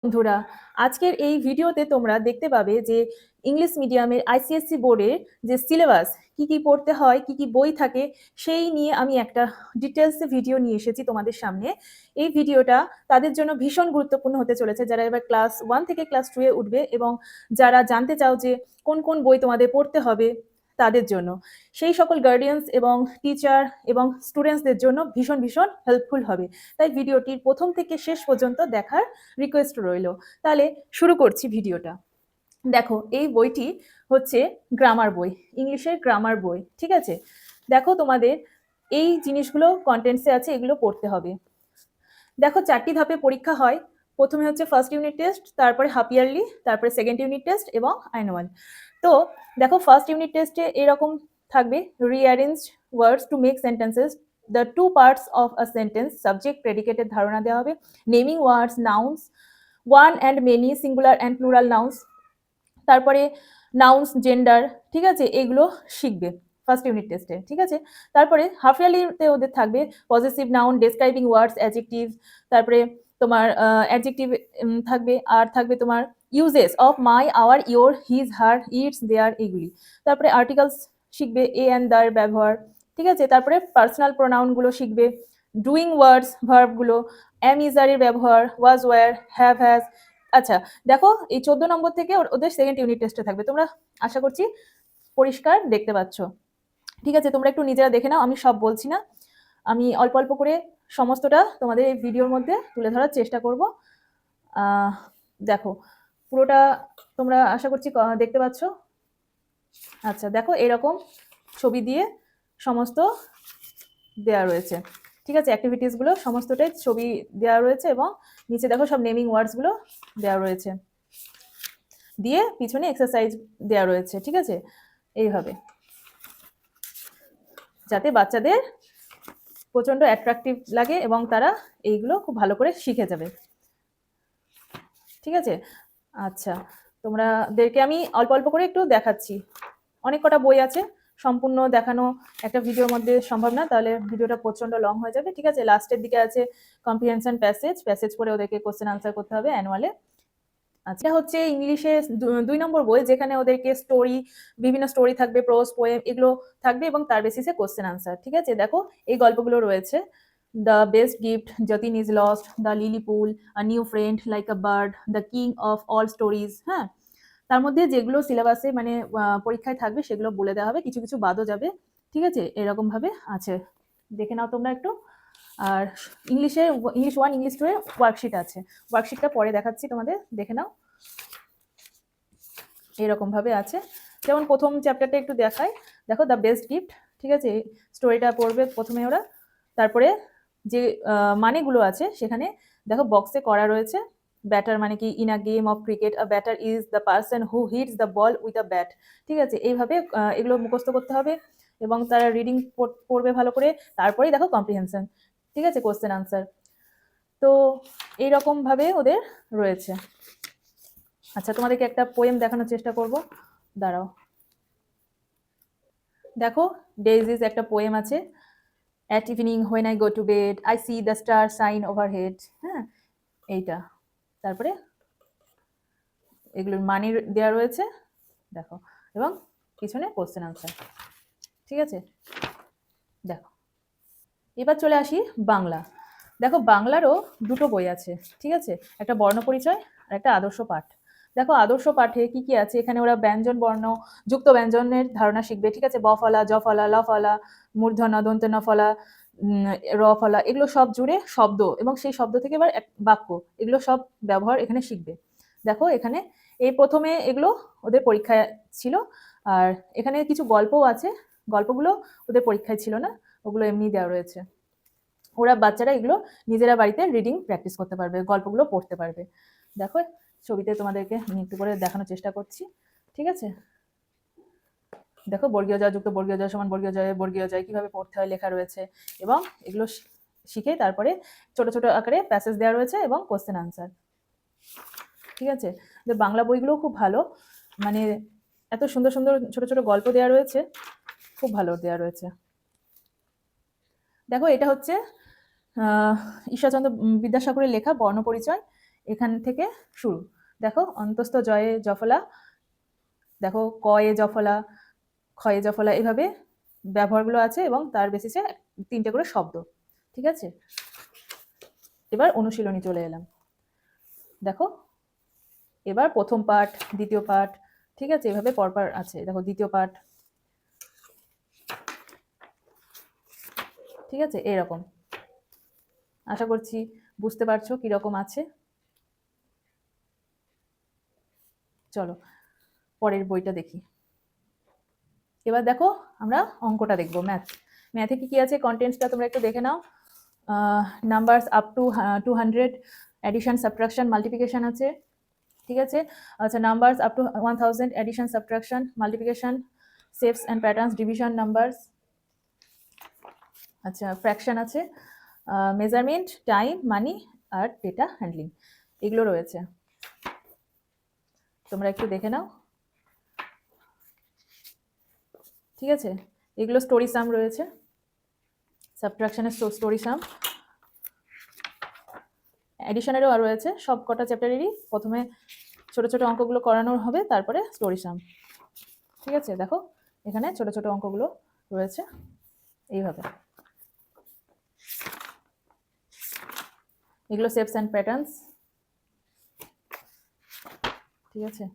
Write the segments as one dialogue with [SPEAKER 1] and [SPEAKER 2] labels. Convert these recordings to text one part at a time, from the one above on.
[SPEAKER 1] বন্ধুরা, আজকের এই ভিডিওতে তোমরা দেখতে পাবে যে ইংলিশ মিডিয়ামের আইসিএসসি বোর্ডের যে সিলেবাস কি কি পড়তে হয়, কি কি বই থাকে, সেই নিয়ে আমি একটা ডিটেলসে ভিডিও নিয়ে এসেছি তোমাদের সামনে। এই ভিডিওটা তাদের জন্য ভীষণ গুরুত্বপূর্ণ হতে চলেছে যারা এবার ক্লাস 1 থেকে ক্লাস 2 এ উঠবে এবং যারা জানতে চাও যে কোন কোন বই তোমাদের পড়তে হবে তাদের জন্য। সেই সকল গার্ডিয়ানস এবং টিচার এবং স্টুডেন্টসদের জন্য ভীষণ ভীষণ হেল্পফুল হবে। তাই ভিডিওটির প্রথম থেকে শেষ পর্যন্ত দেখার রিকোয়েস্ট রইল। তাহলে শুরু করছি ভিডিওটা। দেখো, এই বইটি হচ্ছে গ্রামার বই, ইংলিশের গ্রামার বই। ঠিক আছে, দেখো তোমাদের এই জিনিসগুলো কন্টেন্টসে আছে, এগুলো পড়তে হবে। দেখো, 4টি ধাপে পরীক্ষা হয়। প্রথমে হচ্ছে ফার্স্ট ইউনিট টেস্ট, তারপরে হাফ ইয়ারলি, তারপরে সেকেন্ড ইউনিট টেস্ট এবং অ্যানুয়াল। তো দেখো, ফার্স্ট ইউনিট টেস্টে এরকম থাকবে: rearrange words to make sentences, the two parts of a sentence, subject প্রেডিকেটের ধারণা দেওয়া হবে, naming words, nouns, one and many, singular and plural nouns, তারপরে নাউন্স, জেন্ডার। ঠিক আছে, এগুলো শিখবে ফার্স্ট ইউনিট টেস্টে। ঠিক আছে, তারপরে হাফ ইয়ারলিতে ওদের থাকবে possessive noun, describing words, adjective, তারপরে তোমার অ্যাডজেক্টিভ থাকবে, আর থাকবে তোমার uses of my, our, your, his, her, its, their, এগুলি। তারপরে আর্টিকেলস শিখবে, এ অ্যান্ড দার ব্যবহার। ঠিক আছে, তারপরে পার্সোনাল প্রোনাউনগুলো শিখবে, ডুইং ওয়ার্ডস, ভার্বগুলো, অ্যাম, ইজ, আর এর ব্যবহার, ওয়াজ, ওয়্যার, হ্যাভ, হ্যাজ। আচ্ছা, দেখো এই 14 নম্বর থেকে ওদের সেকেন্ড ইউনিট টেস্টে থাকবে। তোমরা আশা করছি পরিষ্কার দেখতে পাচ্ছ। ঠিক আছে, তোমরা একটু নিজেরা দেখে নাও, আমি সব বলছি না, আমি অল্প অল্প করে সমস্তটা তোমাদের এই ভিডিওর মধ্যে তুলে ধরার চেষ্টা করব। দেখো, পুরোটা তোমরা আশা করছি দেখতে পাচ্ছ। আচ্ছা, দেখো এরকম ছবি দিয়ে সমস্ত দেওয়া রয়েছে। ঠিক আছে, অ্যাক্টিভিটিসগুলো সমস্তটাই ছবি দেওয়া রয়েছে এবং নিচে দেখো সব নেমিং ওয়ার্ডসগুলো দেওয়া রয়েছে, দিয়ে পিছনে এক্সারসাইজ দেওয়া রয়েছে। ঠিক আছে, এইভাবে, যাতে বাচ্চাদের প্রচন্ড অ্যাট্রাকটিভ লাগে এবং তারা এইগুলো খুব ভালো করে শিখে যাবে। ঠিক আছে, আচ্ছা, তোমাদেরকে আমি অল্প অল্প করে একটু দেখাচ্ছি। অনেক কটা বই আছে, সম্পূর্ণ দেখানো একটা ভিডিওর মধ্যে সম্ভব না, তাহলে ভিডিওটা প্রচন্ড লং হয়ে যাবে। ঠিক আছে, লাস্টের দিকে আছে কম্প্রিহেনশন প্যাসেজ করে ওদেরকে কোশ্চেন আনসার করতে হবে অ্যানুয়ালে। আচ্ছা, হচ্ছে ইংলিশে 2 নম্বর বই, যেখানে ওদেরকে স্টোরি, বিভিন্ন স্টোরি থাকবে, প্রোজ, পোয়েম, এগুলো থাকবে এবং তার বেসিসে কোশ্চেন আনসার। ঠিক আছে, দেখো এই গল্পগুলো রয়েছে: the best gift, Jatin is lost, the lily pool, a new friend like a bird, the king of all stories. হ্যাঁ, তার মধ্যে যেগুলো সিলেবাসে মানে পরীক্ষায় থাকবে সেগুলো বলে দেওয়া হবে, কিছু কিছু বাদও যাবে। ঠিক আছে, এরকম ভাবে আছে, দেখে নাও তোমরা একটু। আর ইংলিশ 1, ইংলিশ 2 এর ওয়ার্কশিট আছে, ওয়ার্কশিটটা পরে দেখাচ্ছি তোমাদের, দেখে নাও। এরকম ভাবে আছে, যেমন প্রথম চ্যাপ্টারটা একটু দেখায়। দেখো, দ্য বেস্ট গিফট। ঠিক আছে, স্টোরিটা পড়বে প্রথমে ওরা, তারপরে যে মানেগুলো আছে সেখানে দেখো বক্সে করা রয়েছে। ব্যাটার মানে কি? In a game of cricket, a batter is the person who hits the ball with a bat. ঠিক আছে, এইভাবে এগুলো মুখস্থ করতে হবে এবং তারা রিডিং পড়বে ভালো করে, তারপরেই দেখো কম্প্রিহেনশন। ঠিক আছে, কোশ্চেন আনসার। তো এইরকম ভাবে ওদের রয়েছে। আচ্ছা, তোমাদেরকে একটা পোয়েম দেখানোর চেষ্টা করব, দাঁড়াও। দেখো, ডেইজিস একটা পোয়েম আছে: at evening when I go to bed, I see the star shine overhead. হ্যাঁ, এইটা। তারপরে এগুলোর মানে দেওয়া রয়েছে, দেখো, এবং পিছনে কোশ্চেন আনসার। ঠিক আছে, দেখো, এবার চলে আসি বাংলা। দেখো, বাংলারও 2টো বই আছে। ঠিক আছে, একটা বর্ণ পরিচয় আর একটা আদর্শ পাঠ। দেখো, আদর্শ পাঠে কি কি আছে, এখানে ওরা ব্যঞ্জন বর্ণ যুক্ত ব্যঞ্জনের ধারণা শিখবে। ঠিক আছে, ব ফলা, জ ফলা, ল ফলা, মূর্ধন্য, দন্ত্য ন ফলা, র ফলা, এগুলো সব জুড়ে শব্দ এবং সেই শব্দ থেকে এবার বাক্য, এগুলো সব ব্যবহার এখানে শিখবে। দেখো, এখানে এই প্রথমে এগুলো ওদের পরীক্ষায় ছিল, আর এখানে কিছু গল্পও আছে, গল্পগুলো ওদের পরীক্ষায় ছিল না, ওগুলো এমনি দেওয়া রয়েছে। ওরা বাচ্চারা এগুলো নিজেরা বাড়িতে রিডিং প্র্যাকটিস করতে পারবে, গল্পগুলো পড়তে পারবে। দেখো, ছবিতে তোমাদেরকে আমি একটু করে দেখানোর চেষ্টা করছি। ঠিক আছে, দেখো, বর্গীয় জ যুক্ত বর্গীয় জ সমান বর্গীয় জয় কিভাবে পড়তে হয় লেখা রয়েছে, এবং এগুলো শিখে তারপরে ছোট ছোট আকারে প্যাসেজ দেওয়া রয়েছে এবং কোশ্চেন আনসার। ঠিক আছে, বাংলা বইগুলো খুব ভালো, মানে এত সুন্দর সুন্দর ছোট ছোট গল্প দেওয়া রয়েছে, খুব ভালো দেওয়া রয়েছে। দেখো, এটা হচ্ছে ঈশ্বরচন্দ্র বিদ্যাসাগরের লেখা বর্ণ পরিচয়। এখান থেকে শুরু। দেখো অন্তস্থ জয়ে জফলা, দেখো কয়ে জফলা, ক্ষয়ে জফলা, এভাবে ব্যবহারগুলো আছে এবং তার বেসিসে 3টে করে শব্দ। ঠিক আছে, এবার অনুশীলনী চলে এলাম। দেখো এবার প্রথম পাঠ, দ্বিতীয় পাঠ, ঠিক আছে, এভাবে পরপর আছে। দেখো দ্বিতীয় পাঠ, ঠিক আছে, এরকম। আশা করছি বুঝতে পারছো কিরকম আছে। চলো পরের বইটা দেখি। এবার দেখো আমরা অঙ্কটা দেখবো, ম্যাথে কি কি আছে কন্টেন্টসটা তোমরা একটু দেখে নাও। Numbers up to 200, addition subtraction multiplication আছে। ঠিক আছে, আচ্ছা numbers up to 1000, addition subtraction multiplication, shapes and patterns, division numbers, আচ্ছা ফ্র্যাকশন আছে, মেজারমেন্ট, টাইম, মানি আর ডেটা হ্যান্ডলিং, এগুলো রয়েছে। তোমরা একটু দেখে নাও। ঠিক আছে, এগুলো স্টোরি সাম রয়েছে, সাবট্রাকশনের স্টোরি সাম, অ্যাডিশনেরও আর রয়েছে। সব কটা চ্যাপ্টারেরই প্রথমে ছোট ছোট অঙ্কগুলো করানো হবে, তারপরে স্টোরি সাম। ঠিক আছে, দেখো এখানে ছোট ছোট অঙ্কগুলো রয়েছে এইভাবে। এগুলো শেপস অ্যান্ড প্যাটার্নস। ঠিক আছে,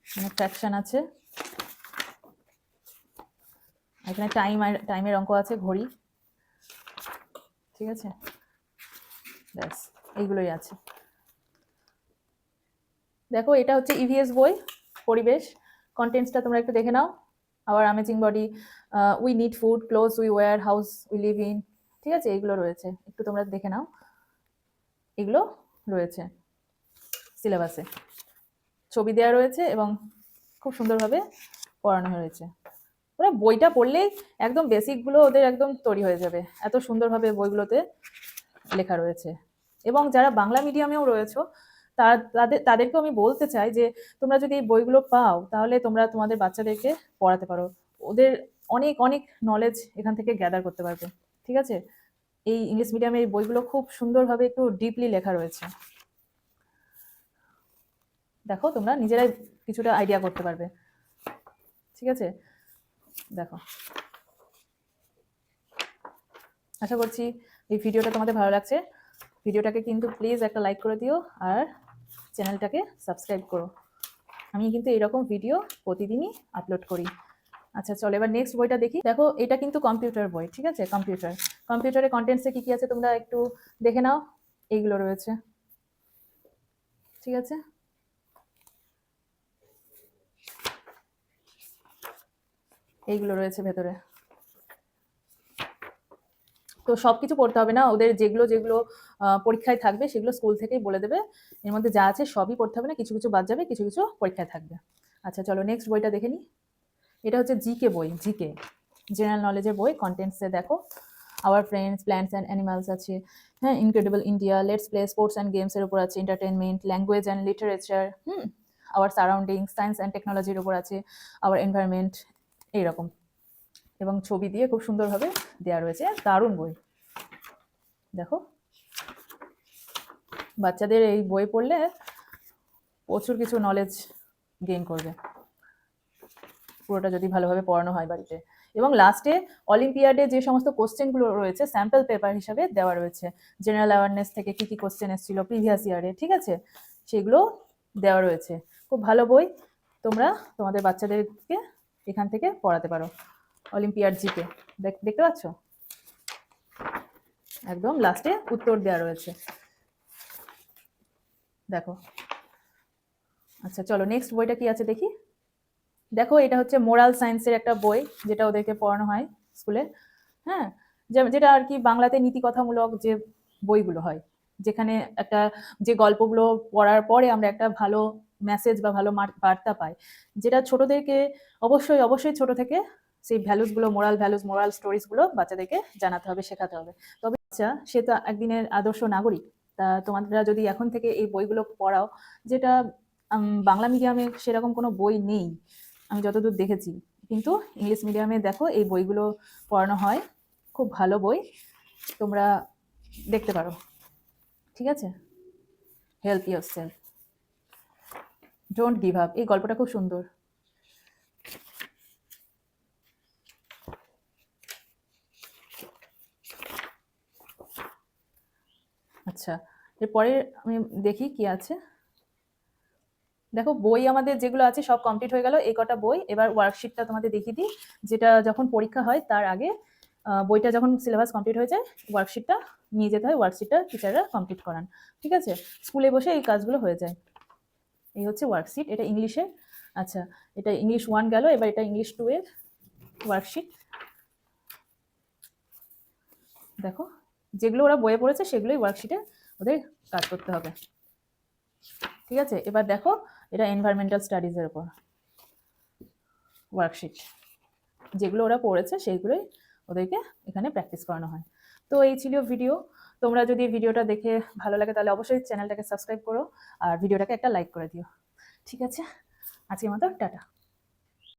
[SPEAKER 1] এখানে ফ্র্যাকশন আছে, এখানে টাইমের অঙ্ক আছে, ঘড়ি। ঠিক আছে, ব্যাস এইগুলোই আছে। দেখো এটা হচ্ছে ইভিএস বই, পরিবেশ। কন্টেন্টসটা তোমরা একটু দেখে নাও। Our amazing body, we need food, clothes we wear, house we live in. ঠিক আছে, এগুলো রয়েছে, একটু তোমরা দেখে নাও। এগুলো রয়েছে সিলেবাসে, ছবি দেওয়া রয়েছে এবং খুব সুন্দরভাবে পড়ানো হয়েছে। ওরা বইটা পড়লেই একদম বেসিকগুলো ওদের একদম তৈরি হয়ে যাবে, এত সুন্দরভাবে বইগুলোতে লেখা রয়েছে। এবং যারা বাংলা মিডিয়ামেও রয়েছো তাদেরকেও আমি বলতে চাই যে তোমরা যদি এই বইগুলো পাও তাহলে তোমরা তোমাদের বাচ্চাদেরকে পড়াতে পারো, ওদের অনেক অনেক নলেজ এখান থেকে গ্যাদার করতে পারবে। ঠিক আছে, এই ইংলিশ মিডিয়ামের এই বইগুলো খুব সুন্দরভাবে একটু ডিপলি লেখা রয়েছে। দেখো তোমরা নিজেরাই কিছুটা আইডিয়া করতে পারবে। ঠিক আছে, দেখো আশা করছি এই ভিডিওটা তোমাদের ভালো লাগছে। ভিডিওটাকে কিন্তু প্লিজ একটা লাইক করে দিও আর চ্যানেলটাকে সাবস্ক্রাইব করো। আমি কিন্তু এরকম ভিডিও প্রতিদিনই আপলোড করি। আচ্ছা চলো এবার নেক্সট বইটা দেখি। দেখো এটা কিন্তু কম্পিউটার বই। ঠিক আছে, কম্পিউটারের কন্টেন্টসে কি কি আছে তোমরা একটু দেখে নাও। এইগুলো রয়েছে। ঠিক আছে, এইগুলো রয়েছে ভেতরে। তো সব কিছু পড়তে হবে না, ওদের যেগুলো যেগুলো পরীক্ষায় থাকবে সেগুলো স্কুল থেকেই বলে দেবে। এর মধ্যে যা আছে সবই পড়তে হবে না, কিছু কিছু বাদ যাবে, কিছু কিছু পরীক্ষায় থাকবে। আচ্ছা চলো নেক্সট বইটা দেখে নিই। এটা হচ্ছে জিকে বই, জিকে জেনারেল নলেজের বই। কন্টেন্টসে দেখো our friends, plants and animals আছে, হ্যাঁ, incredible India, let's play, sports and গেমসের উপর আছে, entertainment, language and literature, our surroundings, science and টেকনোলজির উপর আছে, আওয়ার এনভায়রনমেন্ট, এইরকম। এবং ছবি দিয়ে খুব সুন্দরভাবে দেওয়া রয়েছে, দারুণ বই। দেখো বাচ্চাদের এই বই পড়লে প্রচুর কিছু নলেজ গেইন করবে, পুরোটা যদি ভালোভাবে পড়ানো হয় বাড়িতে। এবং লাস্টে অলিম্পিয়াডে যে সমস্ত কোশ্চেনগুলো রয়েছে স্যাম্পল পেপার হিসাবে দেওয়া রয়েছে, জেনারেল অ্যাওয়ারনেস থেকে কি কি কোশ্চেন এসেছিল প্রিভিয়াস ইয়ারে, ঠিক আছে, সেগুলো দেওয়া রয়েছে। খুব ভালো বই, তোমরা তোমাদের বাচ্চাদেরকে এখান থেকে পড়াতে পারো। অলিম্পিয়াড জিকে দেখতে পাচ্ছ, একদম লাস্টে উত্তর দেওয়া রয়েছে। দেখো আচ্ছা চলো নেক্সট বইটা কি আছে দেখি। দেখো এটা হচ্ছে মোরাল সায়েন্সের একটা বই, যেটা ওদেরকে পড়ানো হয় স্কুলে। হ্যাঁ, যেটা আর কি বাংলাতে নীতিকথামূলক যে বইগুলো হয়, যেখানে একটা যে গল্পগুলো পড়ার পরে আমরা একটা ভালো মেসেজ বা ভালো বার্তা পাই, যেটা ছোটদেরকে অবশ্যই অবশ্যই ছোট থেকে সেই ভ্যালুসগুলো, মোরাল ভ্যালুস, মোরাল স্টোরিজগুলো বাচ্চাদেরকে জানাতে হবে, শেখাতে হবে। তবে আচ্ছা সে তো একদিনের আদর্শ নাগরিক। তা তোমরা যদি এখন থেকে এই বইগুলো পড়াও, যেটা বাংলা মিডিয়ামে সেরকম কোনো বই নেই আমি যতদূর দেখেছি, কিন্তু ইংলিশ মিডিয়ামে দেখো এই বইগুলো পড়ানো হয়, খুব ভালো বই, তোমরা দেখতে পারো। ঠিক আছে, help your self, don't give up. এই গল্পটা খুব সুন্দর। আচ্ছা, এরপরে আমি দেখি কি আছে। দেখো বই আমাদের যেগুলো আছে সব কমপ্লিট হয়ে গেল, এই কটা বই। এবার ওয়ার্কশিটটা তোমাদের দেখিয়ে দিই, যেটা যখন পরীক্ষা হয় তার আগে বইটা যখন সিলেবাস কমপ্লিট হয়ে যায় ওয়ার্কশিটটা নিয়ে যেতে হয়, ওয়ার্কশিটটা টিচাররা কমপ্লিট করান। ঠিক আছে, স্কুলে বসে এই কাজগুলো হয়ে যায়। এই হচ্ছে ওয়ার্কশিট, এটা ইংলিশের। আচ্ছা, এটা ইংলিশ 1 গেল, এবার এটা ইংলিশ 2 এর ওয়ার্কশিট। দেখো যেগুলো ওরা বইয়ে পড়েছে সেগুলোই ওয়ার্কশিটে ওদের কাজ করতে হবে। ঠিক আছে, এবার দেখো এটা এনভায়রনমেন্টাল স্টাডিজের উপর ওয়ার্কশিট, যেগুলো ওরা পড়েছে সেইগুলোই ওদেরকে এখানে প্র্যাকটিস করানো হয়। তো এই ছিল ভিডিও। তোমরা যদি ভিডিওটা দেখে ভালো লাগে তাহলে অবশ্যই চ্যানেলটাকে সাবস্ক্রাইব করো আর ভিডিওটাকে একটা লাইক করে দিও। ঠিক আছে, আজকের মতো টাটা।